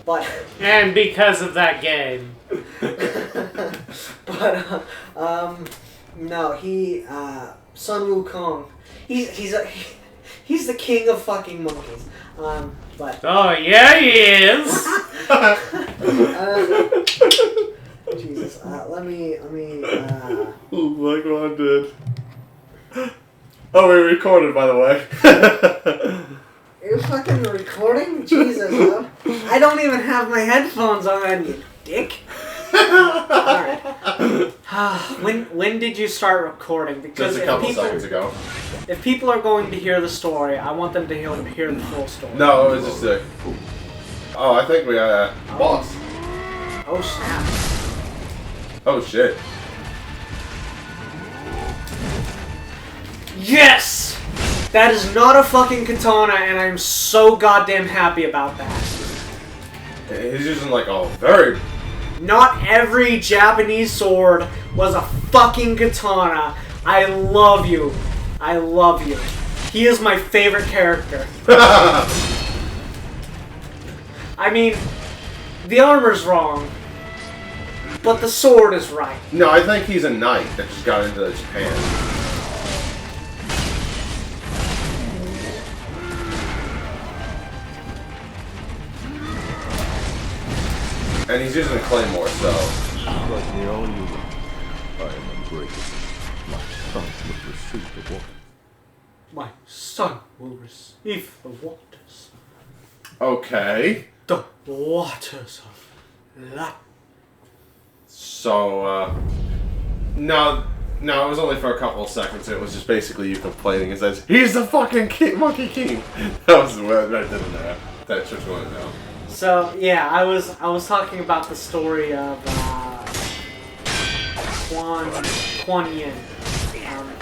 But and because of that game. But no, Sun Wukong, he's the king of fucking monkeys. But oh yeah, he is. Jesus, let me. Like what I did. Oh, we recorded, by the way. You're fucking recording? Jesus, huh? I don't even have my headphones on, you dick. Alright. When did you start recording? Because Just a couple seconds ago. If people are going to hear the story, I want them to hear the full story. No, it was just a... Oh, I think we had a boss. Oh, snap. Oh, shit. Yes! That is not a fucking katana, and I'm so goddamn happy about that. He's using like a very... Not every Japanese sword was a fucking katana. I love you. I love you. He is my favorite character. I mean, the armor's wrong, but the sword is right. No, I think he's a knight that just got into Japan. And he's using a claymore, so... Like me all you want. I am unbreakable. My son will receive the water. My son will receive the waters. Okay. The waters of life. So, no, it was only for a couple of seconds. It was just basically you complaining. It says, he's the fucking Monkey King. That was what I didn't know. That's just what I know. So yeah, I was talking about the story of Kuan Yin.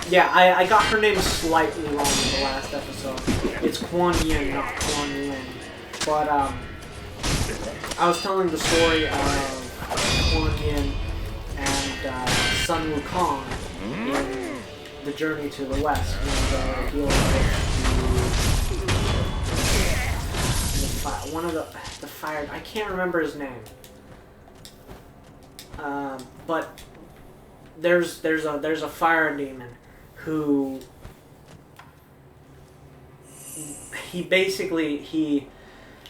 Yeah, I got her name slightly wrong in the last episode. It's Kuan Yin, not Kuan Yin. But I was telling the story of Kuan Yin and Sun Wukong in the Journey to the West when he one of the fire. I can't remember his name. But there's a fire demon who he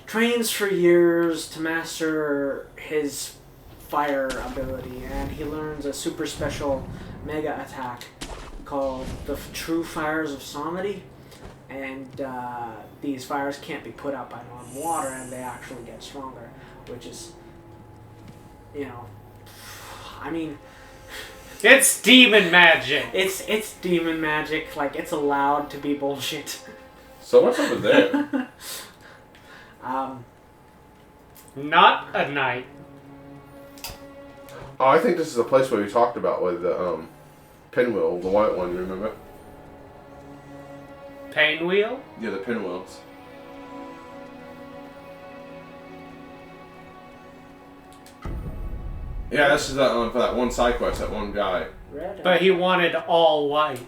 trains for years to master his fire ability, and he learns a super special mega attack called the True Fires of Samedi. And these fires can't be put out by normal water, and they actually get stronger, which is, you know, I mean, it's demon magic. It's demon magic. Like, it's allowed to be bullshit. So what's over there? Not a knight. Oh, I think this is the place where we talked about with the pinwheel, the white one. You remember? Painwheel? Yeah, the pinwheels. Yeah, this is for that one side quest, that one guy. Red. But he wanted all white.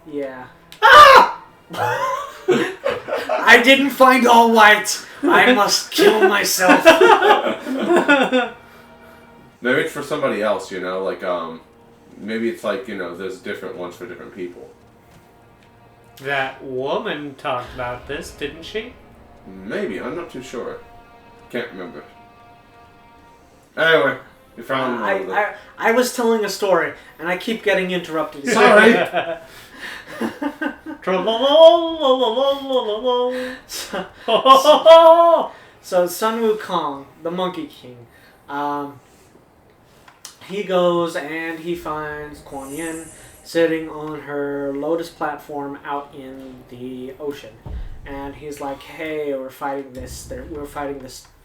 Yeah. Ah! I didn't find all white. I must kill myself. Maybe it's for somebody else, you know, like maybe it's like, you know, there's different ones for different people. That woman talked about this, didn't she? Maybe, I'm not too sure. Can't remember. Anyway, we found I was telling a story, and I keep getting interrupted. Sorry! So Sun Wukong, the Monkey King, he goes and he finds Kuan Yin sitting on her lotus platform out in the ocean, and he's like, "Hey, we're fighting this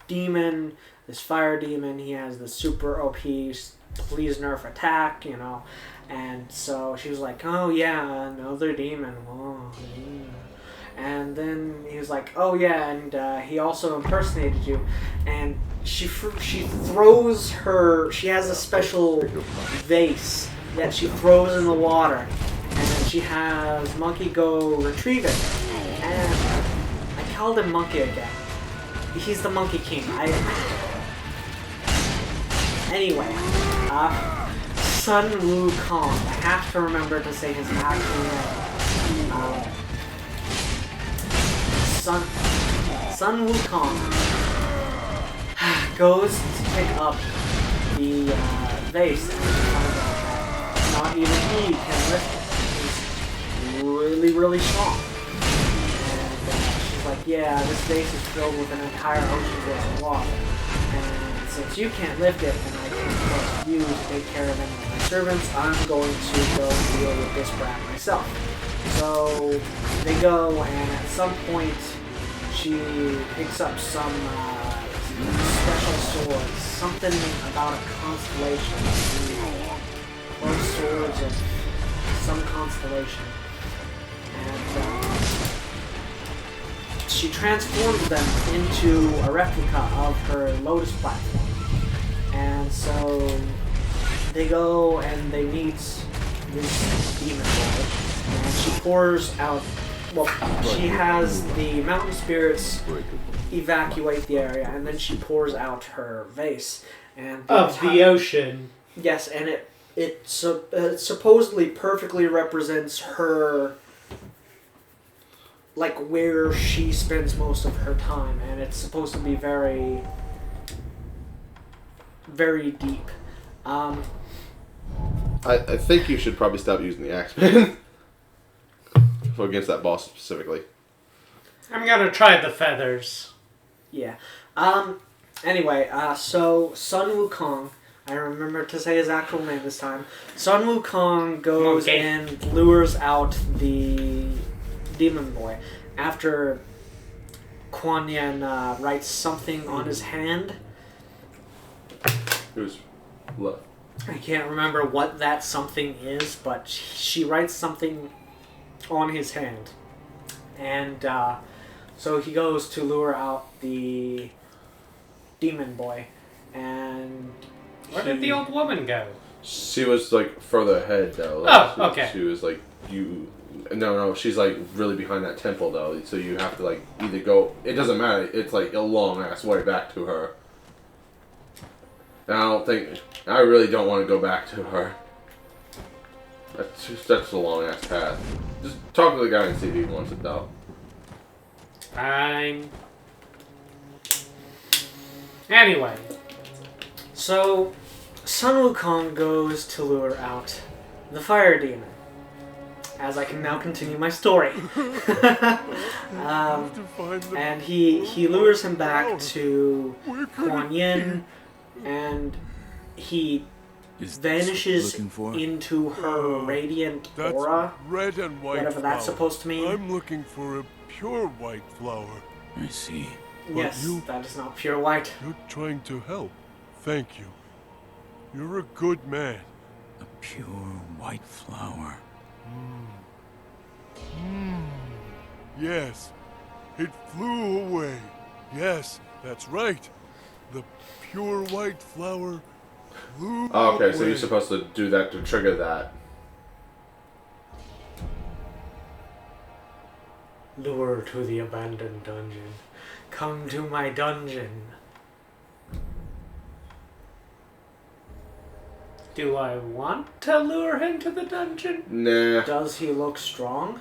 demon, this fire demon. He has the super OP, please nerf attack, you know." And so she was like, "Oh yeah, another demon." Oh, yeah. And then he was like, "Oh yeah, and he also impersonated you." And she throws her. She has a special vase that she throws in the water, and then she has Monkey go retrieve it. And I called him Monkey again. he's the Monkey King. Anyway, Sun Wukong. I have to remember to say his actual name. Sun Wukong goes to pick up the vase and finds out that not even he can lift it. He's really, really strong. And she's like, yeah, this vase is filled with an entire ocean's worth of water. And since you can't lift it and I can't trust you to take care of any of my servants, I'm going to go deal with this brat myself. So they go, and at some point she picks up some special swords, something about a constellation, close swords of some constellation, and she transforms them into a replica of her lotus platform. And so they go and they meet this demon boy, and she pours out. Well, she has the mountain spirits evacuate the area, and then she pours out her vase. And the ocean. Yes, and it supposedly perfectly represents her, like where she spends most of her time, and it's supposed to be very, very deep. I think you should probably stop using the axe, man. Against that boss specifically. I'm gonna try the feathers. Yeah. Anyway, so Sun Wukong, I remember to say his actual name this time. Sun Wukong goes and lures out the demon boy after Kuan Yin writes something on his hand. Who's left? I can't remember what that something is, but she writes something on his hand. And so he goes to lure out the demon boy. And where did the old woman go? She was like further ahead though. Like, okay. She was like, no, she's like really behind that temple though. So you have to like either go, it doesn't matter, it's like a long ass way back to her. And I really don't want to go back to her. That's a long ass path. Just talk to the guy and see if he wants it though. Fine. Anyway. So, Sun Wukong goes to lure out the fire demon. As I can now continue my story. And he lures him back to Kuan Yin, and he vanishes into her radiant aura, red and white whatever that's supposed to mean. I'm looking for a pure white flower. I see. Yes, that is not pure white. You're trying to help. Thank you. You're a good man. A pure white flower. Yes, it flew away. Yes, that's right. The pure white flower flew Oh, okay, away. so you're supposed to do that to trigger that. Lure to the abandoned dungeon. Come to my dungeon. Do I want to lure him to the dungeon? Nah. Does he look strong?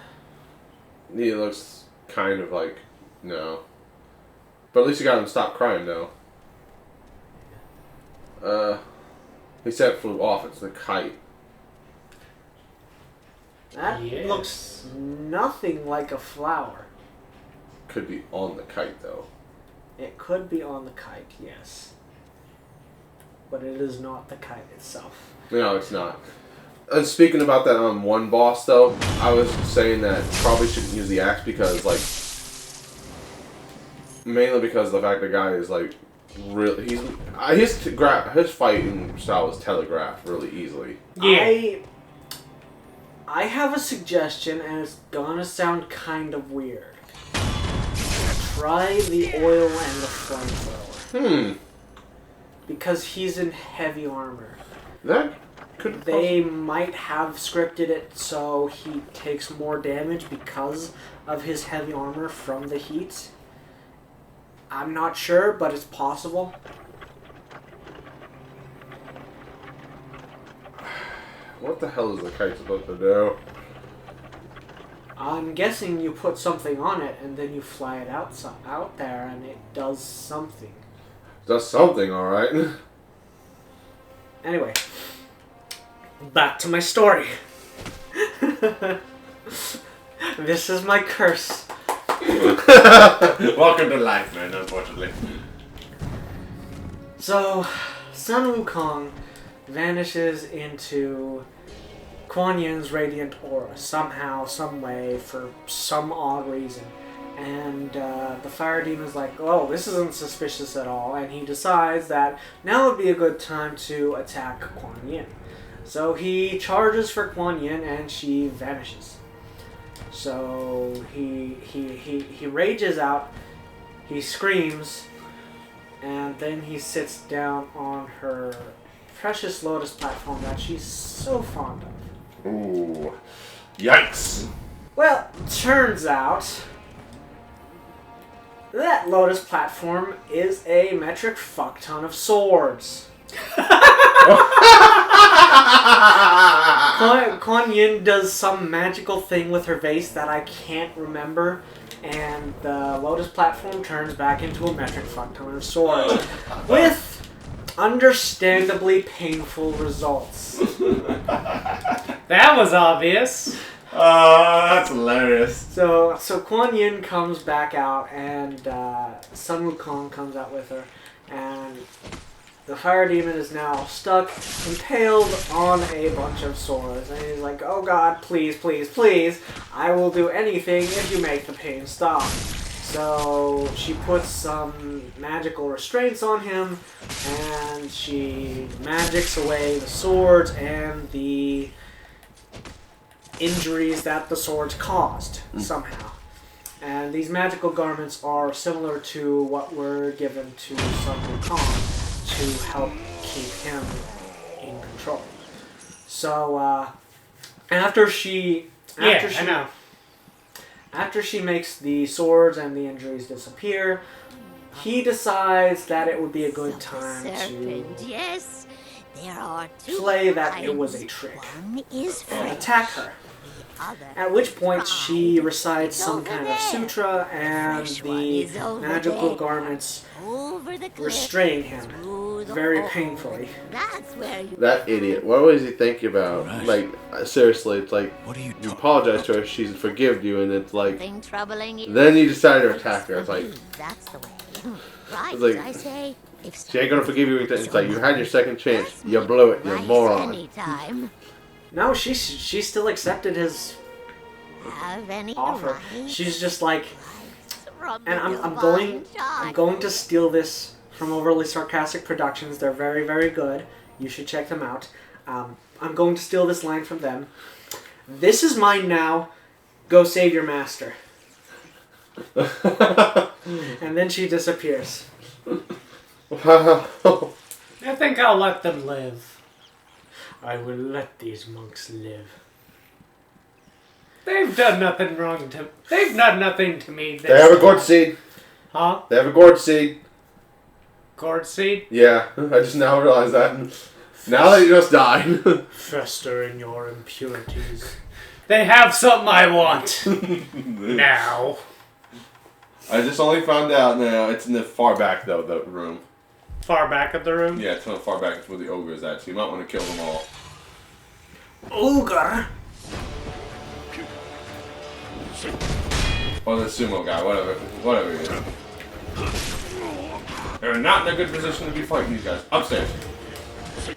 He looks kind of like, no. But at least you got him to stop crying, though. He said it flew off. It's the kite. That Yes. looks nothing like a flower. Could be on the kite, though. It could be on the kite, yes. But it is not the kite itself. No, it's not. And speaking about that one boss, though, I was saying that probably shouldn't use the axe because, like, mainly because the fact the guy is, like, really, his fighting style is telegraphed really easily. Yeah. I have a suggestion, and it's gonna sound kind of weird. Try the oil and the flamethrower. Because he's in heavy armor. That could They might have scripted it so he takes more damage because of his heavy armor from the heat. I'm not sure, but it's possible. What the hell is the kite supposed to do? I'm guessing you put something on it and then you fly it out there and it does something. Does something, alright. Anyway, back to my story. This is my curse. Welcome to life, man, unfortunately. So, Sun Wukong vanishes into Kuan Yin's radiant aura somehow, some way, for some odd reason. And the fire demon's like, oh, this isn't suspicious at all. And he decides that now would be a good time to attack Kuan Yin. So he charges for Kuan Yin and she vanishes. So he rages out, he screams, and then he sits down on her precious lotus platform that she's so fond of. Ooh. Yikes. Well, turns out that lotus platform is a metric fuck ton of swords. Kuan Yin does some magical thing with her vase that I can't remember, and the lotus platform turns back into a metric fuck ton of swords with understandably painful results. That was obvious. That's hilarious. So Kuan Yin comes back out, and Sun Wukong comes out with her, and the fire demon is now stuck, impaled on a bunch of swords, and he's like, oh god, please, please, please, I will do anything if you make the pain stop. So she puts some magical restraints on him, and she magics away the swords and the injuries that the swords caused somehow. And these magical garments are similar to what were given to Sun Wukong to help keep him in control. So after she makes the swords and the injuries disappear, he decides that it would be a good time to Yes, there are two play that it was a trick One is and French, attack her. the other At which point she recites some over kind of there. sutra, and Fresh one the is over magical there. garments over the cliff. restrain him through the very hole. painfully. That's where you That idiot. What was he thinking about? Right. Like, seriously, it's like, What are you you talking apologize to her, she's forgive you, and it's like, Something troubling you. then you decide to attack her. It's like, That's the way. Right, It's like, I say. If she ain't gonna forgive you. It's like, you had your second chance. You blew it, you right moron. anytime. No, she still accepted his Have any offer. rights She's just like, from and the I'm divine going to steal this from Overly Sarcastic Productions. They're very, very good. You should check them out. I'm going to steal this line from them. This is mine now. Go save your master. And then she disappears. Wow. I think I'll let them live. I will let these monks live. They've done nothing wrong to. They've done nothing to me. They have a gourd seed. Huh? They have a gourd seed. Gourd seed? Yeah, I just now realized that. Now that you just died. Fester in your impurities. They have something I want now. I just only found out now. It's in the far back, though, the room. Far back of the room. Yeah, it's in the far back. It's where the ogre is at, so you might want to kill them all. Ogre? Or the sumo guy, whatever it is. They're not in a good position to be fighting these guys. Upstairs.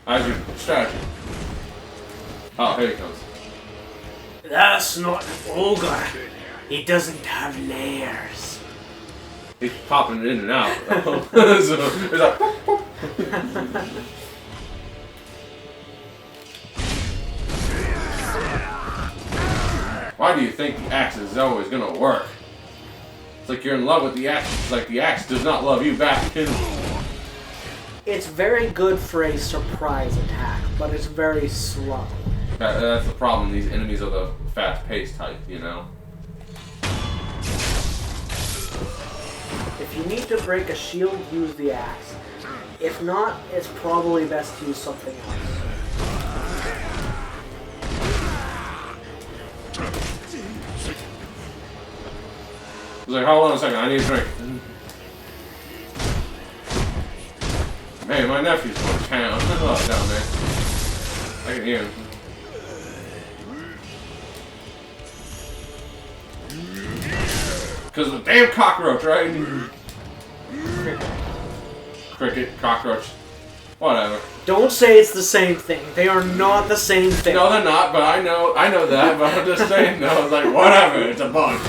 As your strategy. Oh, here he comes. That's not an ogre. He doesn't have layers. He's popping in and out. So, he's like, boop, boop. Why do you think the axe is always gonna work? It's like you're in love with the axe. It's like the axe does not love you back. It's very good for a surprise attack, but it's very slow. That's the problem. These enemies are the fast-paced type, you know? If you need to break a shield, use the axe. If not, it's probably best to use something else. He's like, hold on a second, I need a drink. Man, my nephew's going to town. Oh, down there. I can hear him. Because of the damn cockroach, right? Cricket, cockroach, whatever. Don't say it's the same thing. They are not the same thing. No, they're not, but I know that, but I'm just saying, no, it's like, whatever, it's a bug.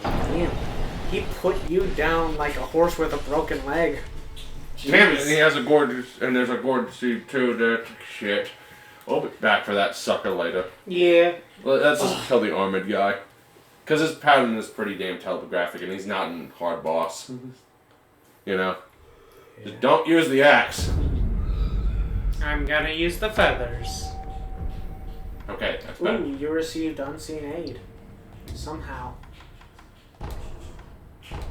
Damn. He put you down like a horse with a broken leg. Damn it, and he has a gorgeous, and there's a gorgeous seed too, there. Shit. We'll be back for that sucker later. Yeah. Well, let's just kill the armored guy. Because his pattern is pretty damn telegraphic, and he's not in hard boss. You know? Yeah. Just don't use the axe. I'm gonna use the feathers. Okay, that's better. Ooh, you received unseen aid. Somehow.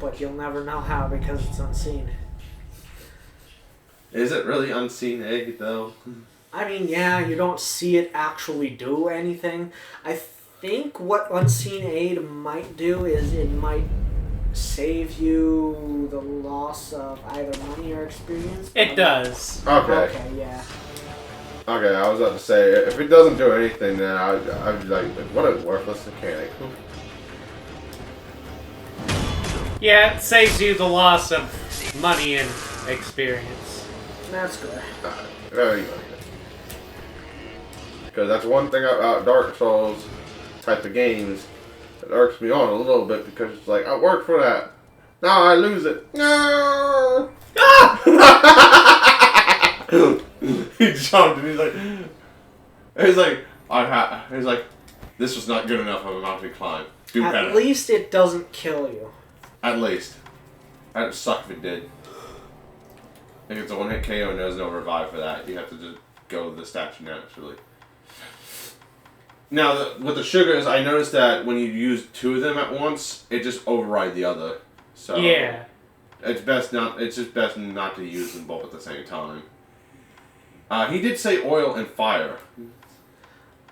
But you'll never know how because it's unseen. Is it really unseen aid, though? I mean, yeah, you don't see it actually do anything. I think what unseen aid might do is it might save you the loss of either money or experience. It does. Okay. Okay, yeah. Okay, I was about to say, if it doesn't do anything, then I'd be like, what a worthless mechanic. Yeah, it saves you the loss of money and experience. That's good. Very good. Because that's one thing about Dark Souls type of games that irks me on a little bit, because it's like, I worked for that. Now I lose it. No! He jumped and he's like, this was not good enough of a mountain climb. Do better. At least it doesn't kill you. At least. That'd suck if it did. If it's a one-hit KO and there's no revive for that, you have to just go with the statue naturally. Now, with the sugars, I noticed that when you use two of them at once, it just override the other. So Yeah. it's just best not to use them both at the same time. He did say oil and fire.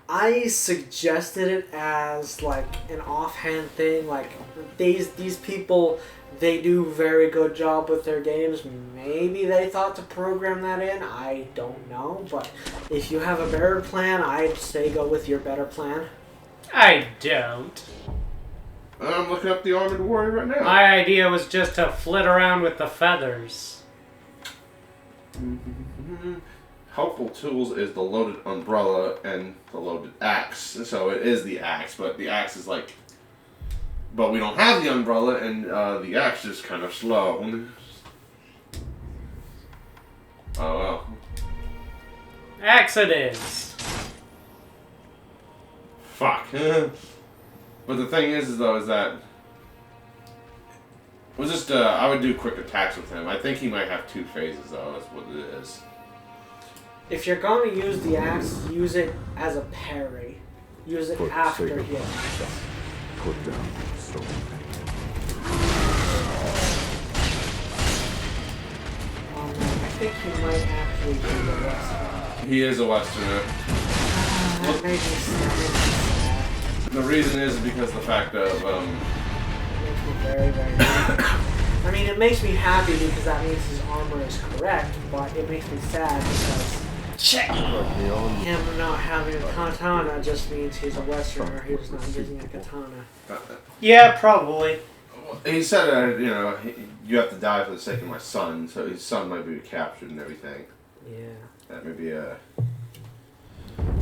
I suggested it as like an offhand thing. Like these people, they do very good job with their games. Maybe they thought to program that in. I don't know. But if you have a better plan, I'd say go with your better plan. I don't. I'm looking up the Armored Warrior right now. My idea was just to flit around with the feathers. Helpful tools is the loaded umbrella and the loaded axe. So it is the axe, but the axe is like... But we don't have the umbrella, and the axe is kind of slow. Oh well. Axe it is. Fuck. But the thing is that... We'll just, I would do quick attacks with him. I think he might have two phases, though. That's what it is. If you're going to use the axe, use it as a parry. Use it For the after sake of he attacks. Put down your sword. I think he might actually be the Westerner. He is a Westerner. That makes me sad. The reason is because the fact of, It makes me very, very happy. I mean, it makes me happy because that means his armor is correct, but it makes me sad because him not having a katana just means he's a Westerner who's not using a katana. Yeah, probably. he said, you have to die for the sake of my son, so his son might be captured and everything. Yeah. That may be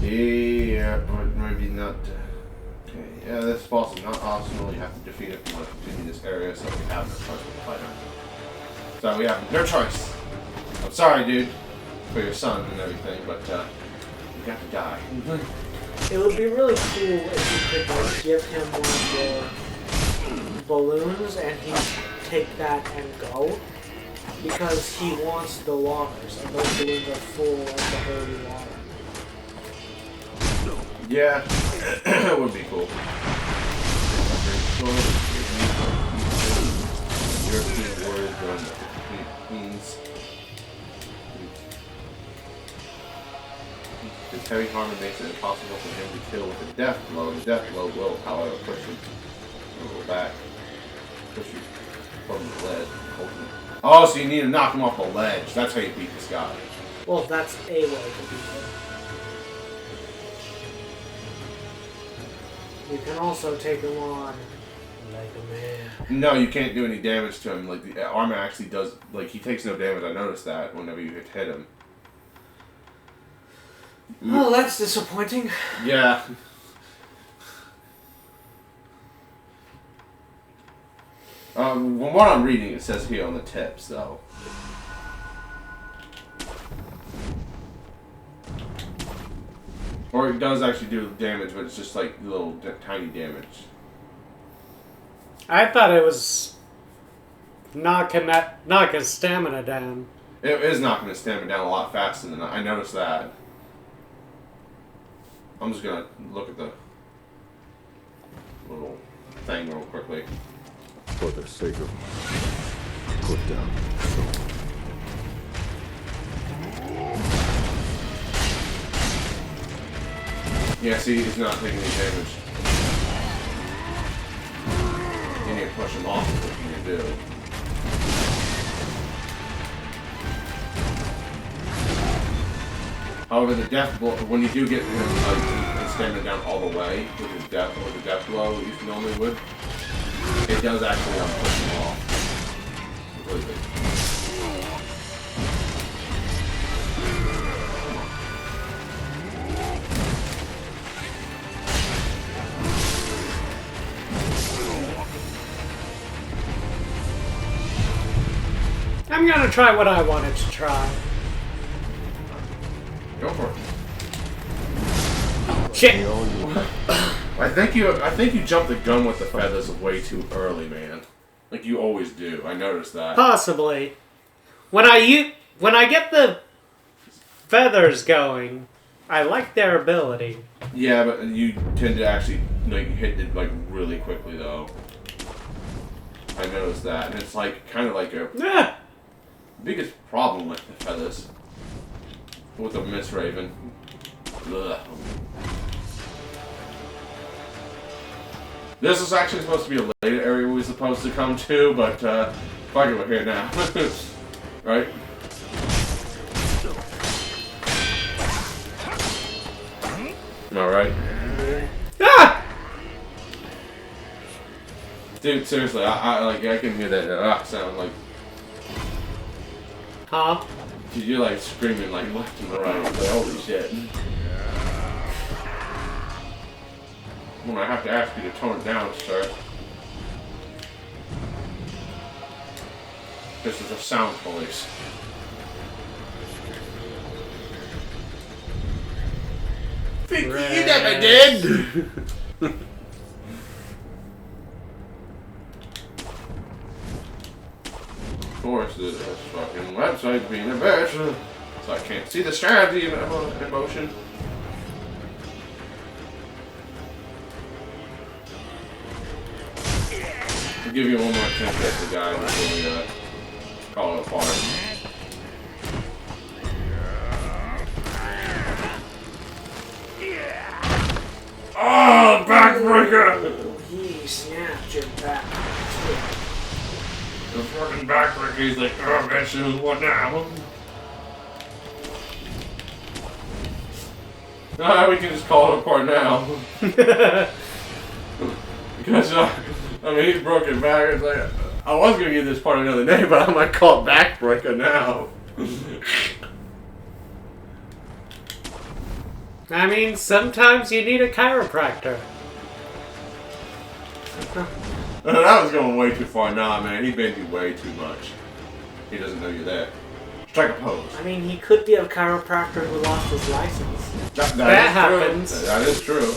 yeah, maybe not. Okay, yeah, this boss is not optional. You have to defeat it if you want to continue this area, so we have no choice but to fight him. So we have no choice. I'm sorry, dude, for your son and everything, but you got to die. It would be really cool if you could like, give him one of your balloons and he'd take that and go. Because he wants the waters, and those balloons are full of the holy water. Yeah, it would be cool. Well, European warriors going to Queens. His heavy armor makes it impossible for him to kill with a death blow. The death blow will, however, push him a little back. Push you from the ledge. Oh, so you need to knock him off the ledge. That's how you beat this guy. Well, that's a way to beat him. You can also take him on like a man. No, you can't do any damage to him. Like, the armor actually does, like, he takes no damage. I noticed that whenever you hit him. Well, that's disappointing. Yeah. From what I'm reading, it says here on the tips, though. Or it does actually do damage, but it's just like little tiny damage. I thought it was knock his stamina down. It is knocking his stamina down a lot faster than I noticed that. I'm just gonna look at the little thing real quickly. For the sake of put down the sword. Yeah, see, he's not taking any damage. You need to push him off is what you need to do. However, the death blow, when you do get his stamina down all the way with his death blow, you normally would, it does actually push him off completely. I'm gonna try what I wanted to try. Go for it. Shit! I think you jumped the gun with the feathers way too early, man. Like you always do. I noticed that. Possibly. When I get the feathers going, I like their ability. Yeah, but you tend to actually like hit it like really quickly though. I noticed that, and it's like kind of like a biggest problem with the feathers. With the Miss Raven. Ugh. This is actually supposed to be a later area we were supposed to come to, but fuck it, we're here now. Right? Alright. Ah! Dude, seriously, I can hear that sound like. Huh? You're like screaming like left and right. Like, holy shit. I'm gonna have to ask you to tone it down, sir. This is a sound police. Think you never did! Of course, this fucking website's being a bitch, so I can't see the strategy in motion. I'll give you one more chance to hit the guy before we call it apart. Oh, backbreaker! He snapped your back. The fucking backbreaker, he's like, oh, bitch, what now? We can just call it apart now. Because, I mean, he's broken back. It's like, I was going to give this part another name, but I might call it backbreaker now. I mean, sometimes you need a chiropractor. That was going way too far. Nah, man, he bent you way too much. He doesn't know you're there. Strike a pose. I mean, he could be a chiropractor who lost his license. That happens. True. That is true.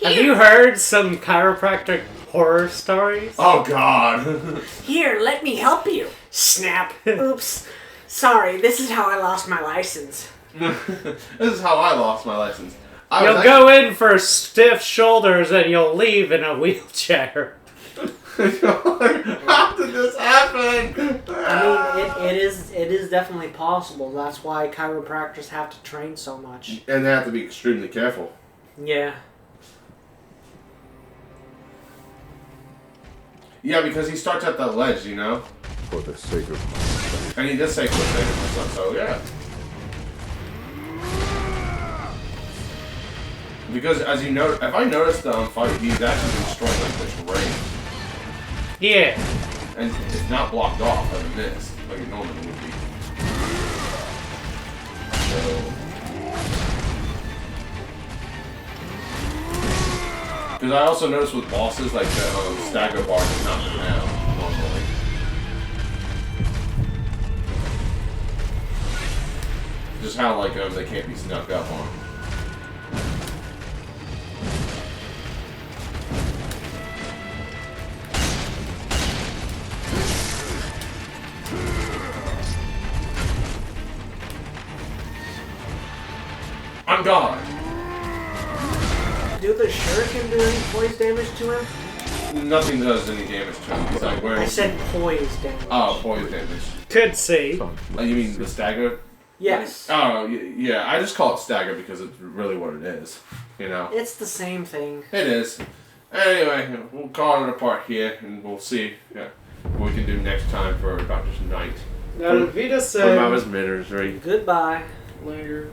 Have you heard some chiropractic horror stories? Oh, God. Here, let me help you. Snap. Oops. Sorry, this is how I lost my license. This is how I lost my license. You'll go in for stiff shoulders and you'll leave in a wheelchair. How did this happen? I mean, it is definitely possible. That's why chiropractors have to train so much. And they have to be extremely careful. Yeah. Yeah, because he starts at that ledge, you know? For the sake of my son. And he does say for the sake of my son, so yeah. Because as you know, if I noticed the fight, he's actually been destroying like the terrain. Yeah. And it's not blocked off as a mist, like it normally would be. So... Because I also noticed with bosses, like the stagger bar is not going down normally. Just how like they can't be snuck up on. I'm gone. Do the shuriken do any poise damage to him? Nothing does any damage to him. He's like wearing. I said poise damage. Oh, poise damage. Could see. Oh, you mean the stagger? Yes. Oh, yeah. I just call it stagger because it's really what it is. You know. It's the same thing. It is. Anyway, we'll call it apart here, and we'll see what we can do next time for Doctor's Night. Now, Vita For said. Mama's Misery. Goodbye. Later.